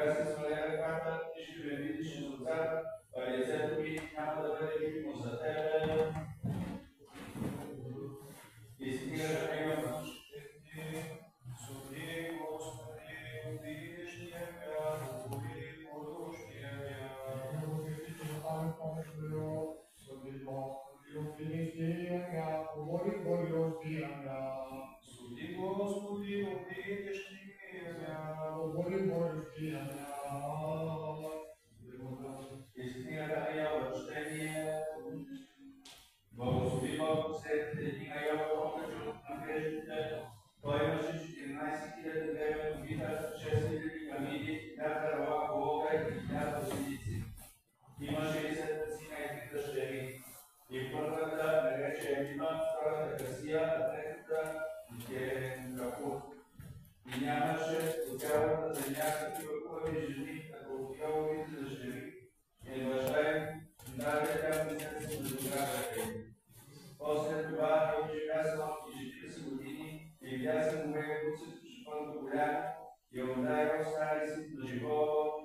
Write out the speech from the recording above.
Кога се сваля ръката, ти ще ме видиш отзад, а лицето ми няма да бъде видимо за тебе. И стига да ме имам. Суди, Господи, отидешния град, отиди подушния град. Суди, Господи, отидешния град, отиди подушния град. Суди, Господи, отидешния град, отиди подушния град. И стига да ме ява чтение. Благослови Бог посетите, книга Йова, повече от надеждите. Той имаше 14 000 древен витър, 6 000 камини, 1000 рова колока и 1000 синици. Имаше и 7 сина и 3 дъщери. И първата нарече Емима, втората Касия, а третата Керенкапур. И нямаше по цялата земя такива хубави жени, като от Йововите дъщери. И баща им даде тя близнаци на добрата им. После това той живя само 40 години и видя синове, които се почипват до голямо, и отдай в стария си до живота